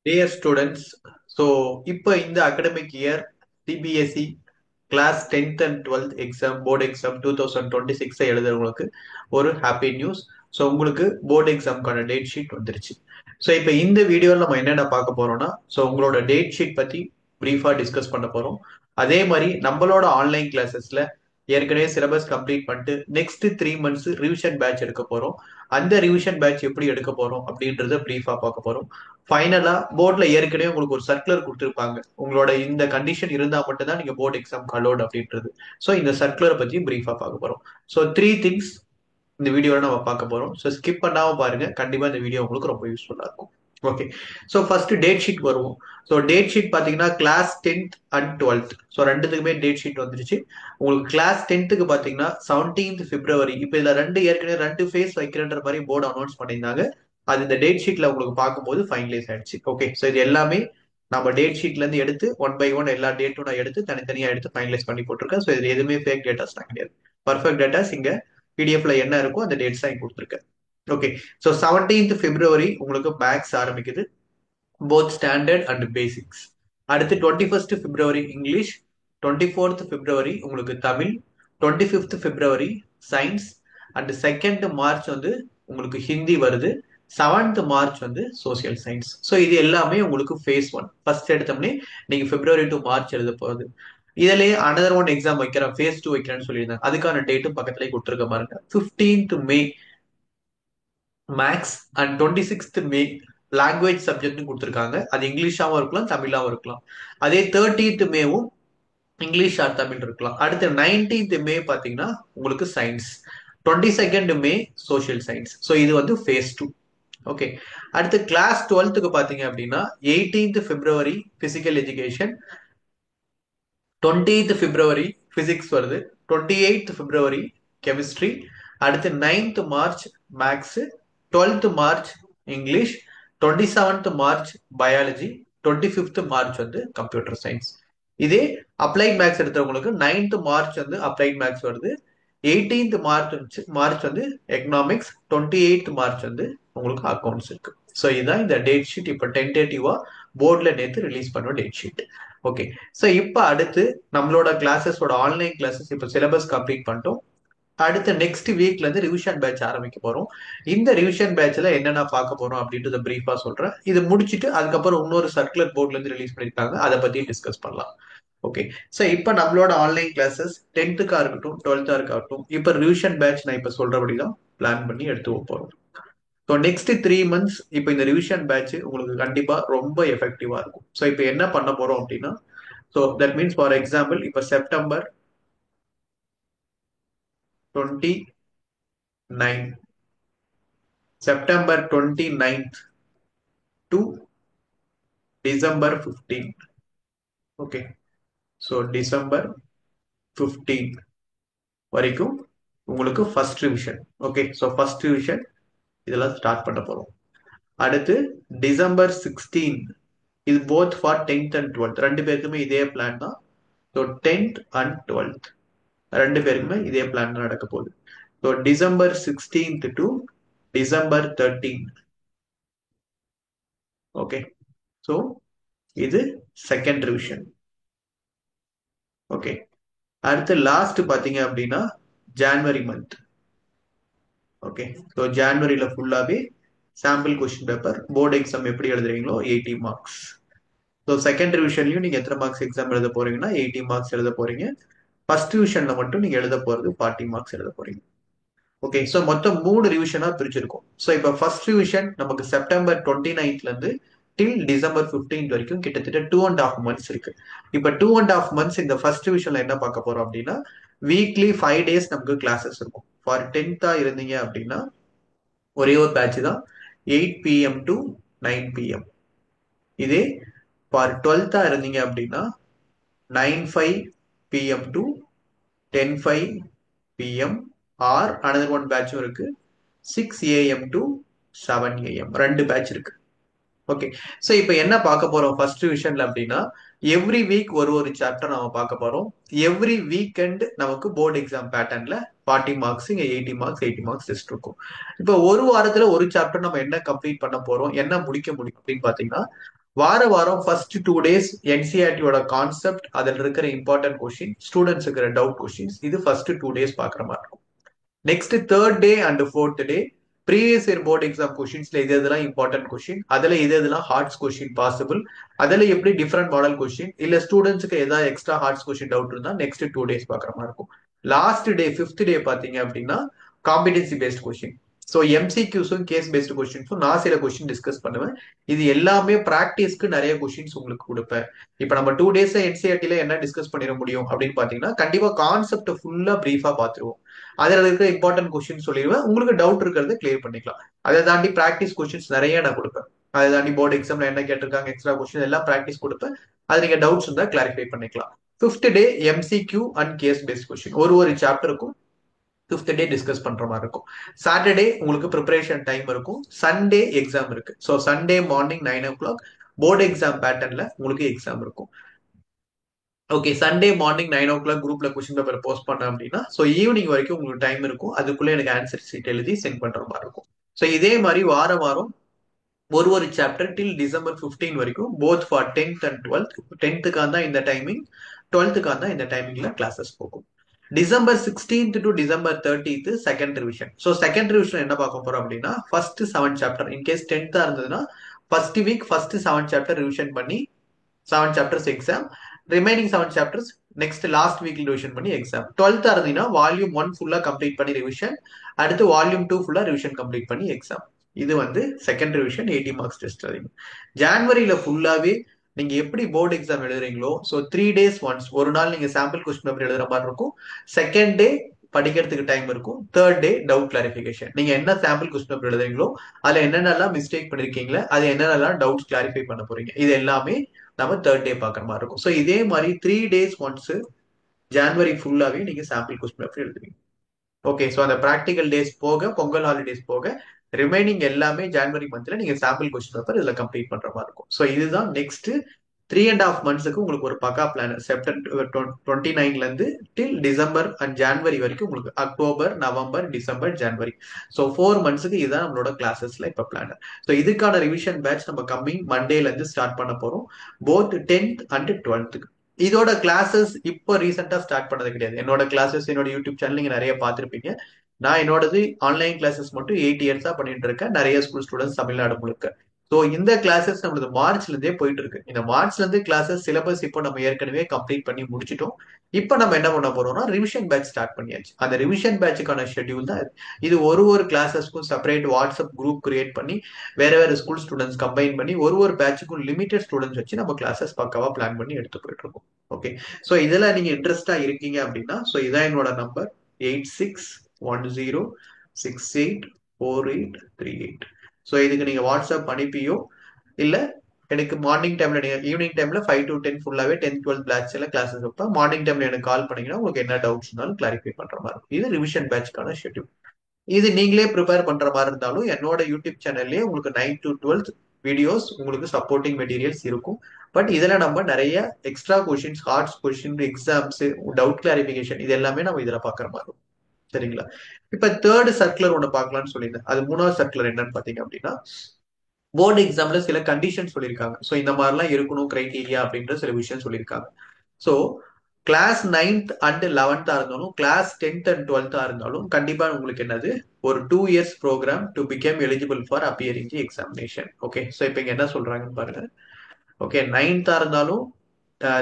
Dear students, so இப்போ இந்த academic year CBSE class 10th and 12th exam board exam 2026 எழுதுறவங்களுக்கு ஒரு happy news. So உங்களுக்கு board எக்ஸாம்க்கான date sheet வந்துருச்சு. So இப்போ இந்த வீடியோவில் நம்ம என்னென்ன பார்க்க போறோம்னா, ஸோ உங்களோட டேட் ஷீட் பத்தி பிரீஃபாக டிஸ்கஸ் பண்ண போறோம். அதே மாதிரி நம்மளோட ஆன்லைன் கிளாஸஸ்ல ஏற்கனவே சிலபஸ் கம்ப்ளீட் பண்ணிட்டு நெக்ஸ்ட் 3 months ரிவிஷன் பேட்ச் எடுக்க போறோம். அந்த ரிவிஷன் பேட்ச் எப்படி எடுக்க போறோம் அப்படின்றத பிரீஃபா பார்க்க போறோம். ஃபைனலா போர்ட்ல ஏற்கனவே உங்களுக்கு ஒரு சர்க்குலர் கொடுத்துருப்பாங்க, உங்களோட இந்த கண்டிஷன் இருந்தா மட்டும் தான் நீங்க போர்டு எக்ஸாம் அலோட் அப்படின்றது. ஸோ இந்த சர்க்குலரை பத்தி பிரீஃபா பார்க்க போறோம். ஸோ 3 things இந்த வீடியோல நம்ம பார்க்க போறோம். ஸோ ஸ்கிப் பண்ணாம பாருங்க, கண்டிப்பா இந்த வீடியோ உங்களுக்கு ரொம்ப யூஸ்ஃபுல்லா இருக்கும். Okay, so first date sheet வருவோம். ஸோ டேட் ஷீட் பாத்தீங்கன்னா class 10th and 12th, so ரெண்டுத்துக்குமே டேட் ஷீட் வந்துருச்சு. உங்களுக்கு கிளாஸ் 10th பாத்தீங்கன்னா 17th February. இப்போ இதுல ஏற்கனவே ரெண்டு ஃபேஸ் வைக்கிறன்ற மாதிரி போர்டு அனௌன்ஸ் பண்ணியிருந்தாங்க. அது இந்த டேட் ஷீட்ல உங்களுக்கு பார்க்கும்போது ஃபைனலைஸ் ஆயிடுச்சு. ஓகே, ஸோ இது எல்லாமே நம்ம டேட் ஷீட்ல இருந்து எடுத்து ஒன் பை ஒன் எல்லா டேட்டும் நான் எடுத்து தனித்தனியா எடுத்து ஃபைனலைஸ் பண்ணி போட்டிருக்கேன். ஸோ இது எதுவுமே ஃபேக் டேட்டாஸ் தான் கிடையாது. பர்ஃபெக்ட் டேட்டாஸ் இங்க பிடிஎஃப்ல என்ன இருக்கோ அந்த டேட்ஸ் தான் கொடுத்துருக்கேன். ஓகே, ஸோ 17th February உங்களுக்கு மேக்ஸ் ஆரம்பிக்குது, போத் ஸ்டாண்டர்ட் அண்ட் பேசிக்ஸ். அடுத்து 21st February English, 24th February உங்களுக்கு Tamil, 25th February science, and 2nd March வந்து உங்களுக்கு ஹிந்தி வருது, 7th March வந்து சோசியல் சயின்ஸ். ஸோ இது எல்லாமே உங்களுக்கு ஃபேஸ் ஒன். ஃபர்ஸ்ட் எடுத்தோம்னே நீங்க February to March எழுத போகுது. இதுலயே அனதர் ஒன் எக்ஸாம் வைக்கிறேன், ஃபேஸ் 2 வைக்கிறேன்னு சொல்லியிருந்தேன், அதுக்கான டேட்டும் பக்கத்துலேயே கொடுத்துருக்க பாருங்க. 15th May maths and 26th May language சப்ஜெக்ட்னு கொடுத்துருக்காங்க. அது இங்கிலீஷாவும் இருக்கலாம், தமிழாவும் இருக்கலாம். அதே 30th Mayவும் இங்கிலீஷ் ஆர் தமிழ் இருக்கலாம். அடுத்து 19th May பாத்தீங்கன்னா உங்களுக்கு science, 22nd May social science. So இது வந்து ஃபேஸ் 2. ஓகே, அடுத்து கிளாஸ் 12th பாத்தீங்க அப்படின்னா 18th February physical education, 20th February physics வருது, 28th February கெமிஸ்ட்ரி, அடுத்து 9th March maths, 12th March English, 27th March biology, 25th March வந்து computer science. இதே applied maths எடுத்தவங்களுக்கு 9th March வந்து applied maths வருது, 18th March வந்து economics, 28th March வந்து உங்களுக்கு அக்கௌண்ட்ஸ் இருக்கு. ஸோ இதுதான் இந்த டேட் ஷீட் இப்போ டென்டேட்டிவா போர்டில் நேற்று ரிலீஸ் பண்ண டேட் ஷீட். ஓகே, ஸோ இப்போ அடுத்து நம்மளோட கிளாஸஸோட ஆன்லைன் கிளாஸஸ் இப்போ சிலபஸ் கம்ப்ளீட் பண்ணிட்டோம். அடுத்த நெக்ஸ்ட் வீக்ல இருந்து ரிவிஷன் பேட்ச் ஆரம்பிக்க போறோம். இந்த ரிவிஷன் பேட்ச்ல என்னென்ன பார்க்க போறோம் அப்படின்றத பிரீஃபா சொல்றேன். இது முடிச்சுட்டு அதுக்கப்புறம் இன்னொரு சர்க்குலர் போர்ட்ல இருந்து ரிலீஸ் பண்ணிருக்காங்க, அதை பத்தி டிஸ்கஸ் பண்ணலாம். ஓகே, ஸோ இப்போ நம்மளோட ஆன்லைன் கிளாஸஸ் 10th இருக்கட்டும் 12th இருக்கட்டும், இப்போ ரிவிஷன் பேட்ச் நான் இப்போ சொல்றபடி தான் பிளான் பண்ணி எடுத்து போறோம். ஸோ நெக்ஸ்ட் 3 months இப்போ இந்த ரிவிஷன் பேட்ச் உங்களுக்கு கண்டிப்பா ரொம்ப எஃபெக்டிவா இருக்கும். ஸோ இப்போ என்ன பண்ண போறோம் அப்படின்னா, so that means for example இப்போ twenty nine September 29th to December 15th. Okay, so December 15th வரைக்கும் உங்களுக்கு first revision. Okay, so first revision இதெல்லாம் ஸ்டார்ட் பண்ண போறோம். அடுத்து டிசம்பர் 16th, இது both for 10th and 12th, ரெண்டு பேருக்குமே இதே பிளான் தான். ஸோ 10th அண்ட் 12th ரெண்டு பேருக்குமே இதே பிளான் தான் நடக்க போகுது. So December 16th to December 13th. Okay, so இது செகண்ட் ரிவிஷன். ஓகே, அடுத்து லாஸ்ட் பாத்தீங்க அப்படின்னா ஜான்வரி மந்த். ஓகே, ஸோ ஜான்வரியில ஃபுல்லாவே sample question paper, board exam எப்படி எழுதுறீங்களோ 80 மார்க்ஸ். ஸோ செகண்ட் ரிவிஷன்லயும் நீங்க எத்தனை மார்க்ஸ் எக்ஸாம் எழுத போறீங்கன்னா 80 மார்க்ஸ் எழுத போறீங்க. ஃபர்ஸ்ட் ரிவிஷன்ல மட்டும் நீங்க எழுத போறது 40 மார்க்ஸ் எழுத போறீங்க. ஓகே, ஸோ மொத்தம் 3 ரிவிஷனா பிரிச்சிருக்கும். ஸோ இப்போ ஃபர்ஸ்ட் ரிவிஷன் நமக்கு செப்டம்பர் 29th இருந்து டில் டிசம்பர் 15th வரைக்கும் கிட்டத்தட்ட 2.5 months இருக்கு. இப்போ 2.5 months இந்த ஃபர்ஸ்ட் ரிவிஷன்ல என்ன பார்க்க போறோம் அப்படின்னா, வீக்லி 5 days நமக்கு கிளாஸஸ் இருக்கும். ஃபார் 10th இருந்தீங்க அப்படின்னா ஒரே ஒரு பேட்ச் தான், 8 PM டு 9 PM. இதே ஃபார் 12th இருந்தீங்க அப்படின்னா 9:05 PM to 10:05 PM, or another one பேட்சும் இருக்கு, 6 AM டு 7 AM, ரெண்டு பேட்ச் இருக்கு. ஓகே, ஸோ இப்போ என்ன பார்க்க போறோம் ஃபர்ஸ்ட் ரிவிஷன்ல அப்படின்னா, எவ்ரி வீக் ஒரு ஒரு சாப்டர் நம்ம பார்க்க போறோம். எவ்ரி வீக்கெண்ட் நமக்கு போர்டு எக்ஸாம் பேட்டர்ன்ல 40 மார்க்ஸ், இங்க 80 மார்க்ஸ் 80 மார்க்ஸ் டெஸ்ட் இருக்கும். இப்போ ஒரு வாரத்துல ஒரு சாப்டர் நம்ம என்ன கம்ப்ளீட் பண்ண போறோம், என்ன முடிக்க முடியும் அப்படின்னு பாத்தீங்கன்னா, வாரம் ஃபர்ஸ்ட் 2 days என்சிஆர்டியோட கான்செப்ட், அதில் இருக்கிற இம்பார்ட்டன்ட் கொஸ்டின், ஸ்டூடெண்ட்ஸ் இருக்கிற டவுட் கொஸ்டின்ஸ், இது ஃபர்ஸ்ட் 2 days பாக்குற மாதிரி இருக்கும். Next third day and fourth day previous year board exam கொஸ்டின்ஸ்ல இது இதெல்லாம் இம்பார்ட்டன்ட் கொஸ்டின், அதுல இது இதெல்லாம் ஹார்ட்ஸ் கொஸ்டின் பாசிபிள், அதுல எப்படி டிஃபரெண்ட் மாடல் கொஸ்டின், இல்ல ஸ்டூடெண்ட்ஸ்க்கு ஏதாவது எக்ஸ்ட்ரா ஹார்ட்ஸ் கொஸ்டின் டவுட் இருந்தா நெக்ஸ்ட் 2 days பாக்குற மாதிரி இருக்கும். லாஸ்ட் டே ஃபிஃப்த் டே பாத்தீங்க அப்படின்னா காம்பிடன்சி பேஸ்ட் கொஸ்டின். ஸோ எம்சிக்யூஸும் கேஸ் பேஸ்ட் கொஸ்டின்ஸும் நான் சில கொஸ்டின் டிஸ்கஸ் பண்ணுவேன். இது எல்லாமே ப்ராக்டிஸ்க்கு நிறைய கொஸ்டின்ஸ் உங்களுக்கு கொடுப்பேன். இப்ப நம்ம 2 days என்சிஆர்டில என்ன டிஸ்கஸ் பண்ணிட முடியும் அப்படின்னு பாத்தீங்கன்னா கண்டிப்பா கான்செப்ட் ஃபுல்லா பிரீஃபா பாத்துருவோம். அதுல இருக்கிற இம்பார்ட்டன்ட் கொஸ்டின் சொல்லிடுவேன், உங்களுக்கு டவுட் இருக்கிறத கிளியர் பண்ணிக்கலாம். அதை தாண்டி ப்ராக்டிஸ் கொஸ்டின்ஸ் நிறைய நான் கொடுப்பேன். அதை தாண்டி போர்டு எக்ஸாம்ல என்ன கேட்டிருக்காங்க, எக்ஸ்ட்ரா கொஸ்டின் எல்லாம் ப்ராக்டிஸ் கொடுப்பேன். அது நீங்க டவுட்ஸ் இருந்தா கிளாரிஃபை பண்ணிக்கலாம். Fifth day MCQ and case based question, ஒரு சாப்டருக்கும் ஃபிஃப்த் டே டிஸ்கஸ் பண்ற மாதிரி இருக்கும். சாட்டர்டே உங்களுக்கு ப்ரிப்பரேஷன் டைம் இருக்கும். சண்டே எக்ஸாம் இருக்கு. So Sunday morning 9 o'clock board exam பேட்டர்ன்ல உங்களுக்கு எக்ஸாம் இருக்கும். ஓகே, சண்டே மார்னிங் 9 o'clock குரூப்ல கொஸ்டின் பேப்பர் போஸ்ட் பண்ண அப்படின்னா ஸோ ஈவினிங் வரைக்கும் உங்களுக்கு டைம் இருக்கும். அதுக்குள்ள எனக்கு ஆன்சர் ஷீட் எழுதி சென்ட் பண்ற மாதிரி இருக்கும். ஸோ இதே மாதிரி வாரம் ஒரு சாப்டர் டில் December 15 வரைக்கும் both for 10th and 12th. 10th தான் இந்த டைமிங், 12th தான் இந்த டைமிங்ல கிளாஸஸ் போகும். December 16th to December 30th second revision. So second revision என்ன பார்க்க போறோம் அப்படின்னா ஃபர்ஸ்ட் 7 chapter, இன்கேஸ் 10th இருந்ததுன்னா first week first 7 chapter revision பண்ணி 7 chapters exam, remaining 7 chapters next last வீக்ல ரிவிஷன் பண்ணி எக்ஸாம். 12th இருந்தீங்கன்னா வால்யூம் 1 ஃபுல்லா கம்ப்ளீட் பண்ணி ரிவிஷன், அடுத்து வால்யூம் 2 ஃபுல்லா ரிவிஷன் கம்ப்ளீட் பண்ணி எக்ஸாம். இது செகண்ட் ரிவிஷன் 80 மார்க்ஸ் டெஸ்ட். ஜான்வரியில ஃபுல்லாவே நீங்க எப்படி போர்டு எக்ஸாம் எழுதுறீங்களோ ஸோ 3 days ஒன்ஸ் ஒரு நாள் நீங்க சாம்பிள் கொஸ்டின் பேப்பர் எழுதுற மாதிரி இருக்கும். செகண்ட் டே படிக்கிறதுக்கு டைம் இருக்கும். Third day doubt clarification. நீங்க என்ன சாம்பிள் கொஸ்டின் பேப்பர் எழுதுறீங்களோ அதுல என்னென்னலாம் மிஸ்டேக் பண்ணிருக்கீங்களா, அது என்னென்னலாம் டவுட்ஸ் கிளாரிஃபை பண்ண போறீங்க, இது எல்லாமே நம்ம தேர்ட் டே பாக்குற மாதிரி இருக்கும். ஸோ இதே மாதிரி 3 days ஒன்ஸ் ஜான்வரி ஃபுல்லாவே நீங்க சாம்பிள் கொஸ்டின் பேப்பர் எழுதுவீங்க. ஓகே, ஸோ அந்த ப்ராக்டிகல் டேஸ் போக பொங்கல் ஹாலிடேஸ் போக ரிமைனிங் எல்லாமே ஜான்வரி மந்த்ல நீங்க சாம்பிள் கொஸ்டின் பேப்பர் இதுல கம்ப்ளீட் பண்ற மாதிரி இருக்கும். ஸோ இதுதான் நெக்ஸ்ட் 3.5 months உங்களுக்கு ஒரு பக்கா பிளான். செப்டம்பர் 29ல இருந்து டில் டிசம்பர் அண்ட் ஜான்வரி வரைக்கும் உங்களுக்கு October November December January. So 4 months இதுதான் நம்மளோட கிளாஸஸ்ல இப்ப பிளான். ஸோ இதுக்கான ரிவிஷன் பேட்ச் நம்ம கம்மிங் மண்டேல இருந்து ஸ்டார்ட் பண்ண போறோம், போத் 10th அண்ட் 12th. இதோட கிளாஸஸ் இப்போ ரீசெண்டா ஸ்டார்ட் பண்ணது கிடையாது. என்னோட கிளாஸஸ் என்னோட யூடியூப் சேனல் நீங்க நிறைய பார்த்திருப்பீங்க. நான் என்னோடது ஆன்லைன் கிளாஸஸ் மட்டும் 8 years பண்ணிட்டு இருக்கேன், நிறைய ஸ்கூல் ஸ்டூடெண்ட்ஸ் தமிழ்நாடு முழுக்க. ஸோ இந்த கிளாஸஸ் நம்மளது மார்ச்ல இருந்தே போயிட்டு இருக்கு. இந்த மார்ச்ல இருந்து கிளாஸஸ் சிலபஸ் இப்போ நம்ம ஏற்கனவே கம்ப்ளீட் பண்ணி முடிச்சிட்டோம். இப்போ நம்ம என்ன பண்ண போறோம்னா ரிவிஷன் பேட்ச் ஸ்டார்ட் பண்ணியாச்சு. அந்த ரிவிஷன் பேட்சுக்கான ஷெட்யூல் தான் இது. இது ஒரு கிளாஸஸ்க்கும் செப்பரேட் வாட்ஸ்அப் குரூப் கிரியேட் பண்ணி வேற ஸ்கூல் ஸ்டூடெண்ட்ஸ் கம்பைன் பண்ணி ஒரு பேட்சுக்கும் லிமிடெட் ஸ்டூடெண்ட்ஸ் வச்சு நம்ம கிளாஸஸ் பக்காவா பிளான் பண்ணி எடுத்து போயிட்டு இருக்கோம். ஓகே, ஸோ இதெல்லாம் நீங்க இன்ட்ரெஸ்டா இருக்கீங்க அப்படின்னா ஸோ இதான் என்னோட நம்பர் 8610684838. ஸோ இதுக்கு நீங்க வாட்ஸ்அப் அனுப்பியோ இல்ல எனக்கு மார்னிங் டைம்ல நீங்க ஈவினிங் டைம்ல 5 to 10 ஃபுல்லாவே 10th 12th பேட்ச் எல்லாம் கிளாஸஸ் வைப்பேன். மார்னிங் டைம்ல எனக்கு கால் பண்ணீங்கன்னா உங்களுக்கு என்ன டவுட்ஸ் இருந்தாலும் கிளாரிஃபை பண்ற மாதிரி இருக்கும். இது ரிவிஷன் பேட்ச்க்கான ஷெட்யூல். இது நீங்களே ப்ரிப்பேர் பண்ற மாதிரி இருந்தாலும் என்னோட யூடியூப் சேனல்லே உங்களுக்கு 9th to 12th வீடியோஸ் உங்களுக்கு சப்போர்ட்டிங் மெட்டீரியல்ஸ் இருக்கும். பட் இதுல நம்ம நிறைய extra questions, hearts question, exams, doubt clarification இது எல்லாமே நம்ம இதுல பாக்குற மாதிரி இருக்கும். சரிங்களா? இப்ப தேர்ட் சர்க்குலர் ஒண்ணு பார்க்கலாம்னு சொல்லியிருந்தேன். அது மூணாவது சர்க்குலர் என்னன்னு பாத்தீங்க அப்படின்னா போர்டு எக்ஸாம்ல சில கண்டிஷன் சொல்லியிருக்காங்க. ஸோ இந்த மாதிரிலாம் இருக்கணும் கிரைட்டீரியா அப்படின்ற சில விஷயம் சொல்லியிருக்காங்க. So class 9th and 11th இருந்தாலும் கிளாஸ் 10th அண்ட் 12th இருந்தாலும் கண்டிப்பா உங்களுக்கு என்னது ஒரு 2 years program to become eligible for appearing the examination. Okay, so இப்போ இங்க என்ன சொல்றாங்கன்னு பாருங்க. ஓகே, 9th இருந்தாலும்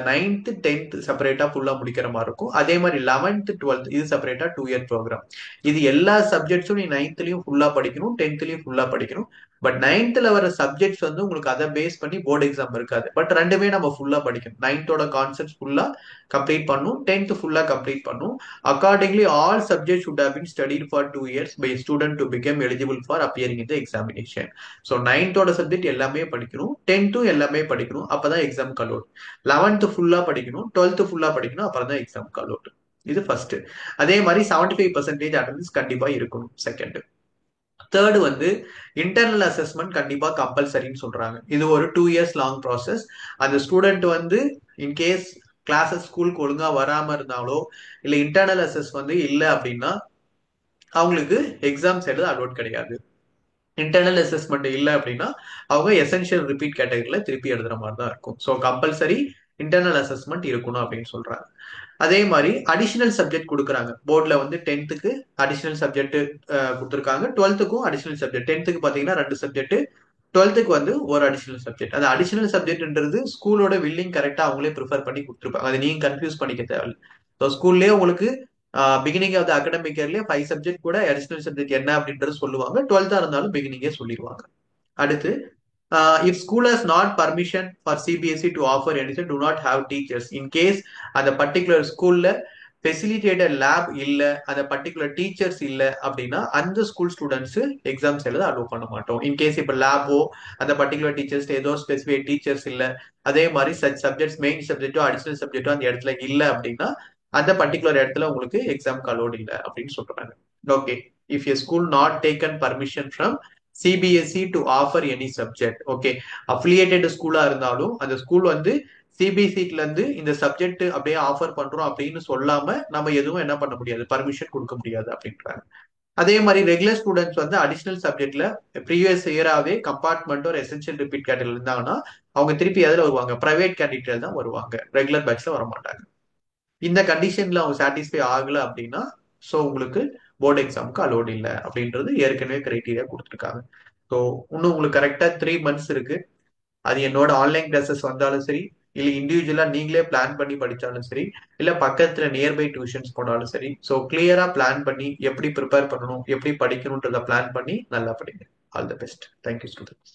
9th 10th செப்பரேட்டா ஃபுல்லா முடிக்கிற மாதிரி இருக்கும். அதே மாதிரி 11th 12th இது செப்பரேட்டா 2 year ப்ரோக்ராம். இது எல்லா சப்ஜெக்ட்ஸும் நீ 9thலயும் ஃபுல்லா படிக்கணும், 10thலயும் ஃபுல்லா படிக்கணும். பட் 9thல வர சப்ஜெக்ட்ஸ் உங்களுக்கு அதை பேஸ் பண்ணி போர்டு எக்ஸாம் இருக்காது. பட் ரெண்டுமே நம்ம ஃபுல்லா படிக்கணும். 9thோட கான்செப்ட் ஃபுல்லா கம்ப்ளீட் பண்ணும், 10th ஃபுல்லா கம்ப்ளீட் பண்ணும். Accordingly all subject should have been studied for 2 years by a student to become eligible for appearing in the examination. So 9thோட சப்ஜெக்ட் எல்லாமே படிக்கணும், 10thம் எல்லாமே படிக்கணும், அப்பதான் எக்ஸாம் அலோட். 11th ஃபுல்லா படிக்கணும், 12th ஃபுல்லா படிக்கணும், அப்புறம் தான் எக்ஸாம் அலோட். இது ஃபர்ஸ்ட். அதே மாதிரி 75% அட்டெண்டன்ஸ் கண்டிப்பா இருக்கணும். செகண்ட். தேர்ட் இன்டர்னல் அசஸ்மெண்ட் கண்டிப்பா கம்பல்சரின்னு சொல்றாங்க. இது ஒரு 2 years லாங் ப்ராசஸ். அந்த ஸ்டூடெண்ட் இன்கேஸ் கிளாஸஸ் ஸ்கூலுக்கு ஒழுங்கா வராம இருந்தாலோ இல்ல இன்டர்னல் அசஸ் இல்ல அப்படின்னா அவங்களுக்கு எக்ஸாம்ஸ் எழுத அலோட் கிடையாது. இன்டர்னல் அசஸ்மெண்ட் இல்லை அப்படின்னா அவங்க எசென்ஷியல் ரிப்பீட் கேட்டகரியில திருப்பி எழுதுற மாதிரி தான் இருக்கும். ஸோ கம்பல்சரி இன்டர்னல் அசஸ்மெண்ட் இருக்கணும் அப்படின்னு சொல்றாங்க. அதே மாதிரி அடிஷனல் சப்ஜெக்ட் கொடுக்குறாங்க. போர்டில் வந்து 10th அடிஷனல் சப்ஜெக்ட் கொடுத்துருக்காங்க, 12th அடிஷனல் சப்ஜெக்ட். 10th பாத்தீங்கன்னா 2 சப்ஜெக்ட், 12th வந்து ஒரு அடிஷனல் சப்ஜெக்ட். அந்த அடிஷனல் சப்ஜெக்ட்ன்றது ஸ்கூலோட வில்லிங் கரெக்டா அவங்களே ப்ரிஃபர் பண்ணி கொடுத்துருப்பாங்க. அதை நீங்க கன்ஃபியூஸ் பண்ணிக்க தேவையில்லை. ஸோ ஸ்கூல்லேயே உங்களுக்கு பிகினிங் ஆஃப் த அகடமிக் இயர்லயே 5 சப்ஜெக்ட் கூட அடிஷனல் சப்ஜெக்ட் என்ன அப்படின்றது சொல்லுவாங்க. 12th இருந்தாலும் பிகினிங்கே சொல்லிடுவாங்க. அடுத்து if school has not permission for CBSE to offer anything, do not have teachers. In case அந்த particular ஸ்கூல்ல ஃபெசிலிட்டேட்டட் லேப் இல்ல, அந்த பர்டிகுலர் டீச்சர்ஸ் இல்ல அப்படின்னா அந்த ஸ்கூல் ஸ்டூடெண்ட்ஸ் எக்ஸாம்ஸ் எழுத அலோவ் பண்ண மாட்டோம். இன்கேஸ் இப்ப லேபோ அந்த பர்டிகுலர் டீச்சர்ஸ் ஏதோ ஸ்பெசிஃபிக் டீச்சர்ஸ் இல்ல, அதே மாதிரி சப்ஜெக்ட்ஸ் மெயின் சப்ஜெக்டோ அடிஷனல் சப்ஜெக்டோ அந்த இடத்துல இல்ல அப்படின்னா அந்த பர்டிகுலர் இடத்துல உங்களுக்கு எக்ஸாம்க்கு அலோட் இல்ல அப்படின்னு சொல்றாங்க. Okay, if a school not taken permission from CBSE to offer any subject. Okay, affiliated ஸ்கூலா இருந்தாலும் அந்த ஸ்கூல் வந்து சிபிஎஸ்இல இருந்து இந்த சப்ஜெக்ட் அப்படியே ஆஃபர் பண்றோம் அப்படின்னு சொல்லாம நம்ம எதுவும் என்ன பண்ண முடியாது, பர்மிஷன் கொடுக்க முடியாது அப்படின்றாங்க. அதே மாதிரி ரெகுலர் ஸ்டூடெண்ட்ஸ் வந்து அடிஷனல் சப்ஜெக்ட்ல ப்ரீவியஸ் இயராவே கம்பார்ட்மெண்ட் ஒரு எசென்ஷியல் ரிப்பீட் கேட்டகரியில் இருந்தாங்கன்னா அவங்க திருப்பி எதில் வருவாங்க, பிரைவேட் கேண்டிடேட் தான் வருவாங்க, ரெகுலர் பேட்ச்ல வர மாட்டாங்க. இந்த கண்டிஷன்ல அவங்க சாட்டிஸ்ஃபை ஆகல அப்படின்னா ஸோ உங்களுக்கு போர்டு எக்ஸாமுக்கு அலோட் இல்லை அப்படின்றது ஏற்கனவே கிரைட்டீரியா கொடுத்துருக்காங்க. ஸோ இன்னும் உங்களுக்கு கரெக்டா 3 months இருக்கு. அது என்னோட ஆன்லைன் கிளாஸஸ் வந்தாலும் சரி, இல்லை இண்டிவிஜுவலா நீங்களே பிளான் பண்ணி படிச்சாலும் சரி, இல்ல பக்கத்துல நியர்பை டியூஷன்ஸ் போனாலும் சரி, ஸோ கிளியரா பிளான் பண்ணி எப்படி ப்ரிப்பேர் பண்ணணும், எப்படி படிக்கணும்ன்றத பிளான் பண்ணி நல்லா படிங்க. All the best. Thank you students.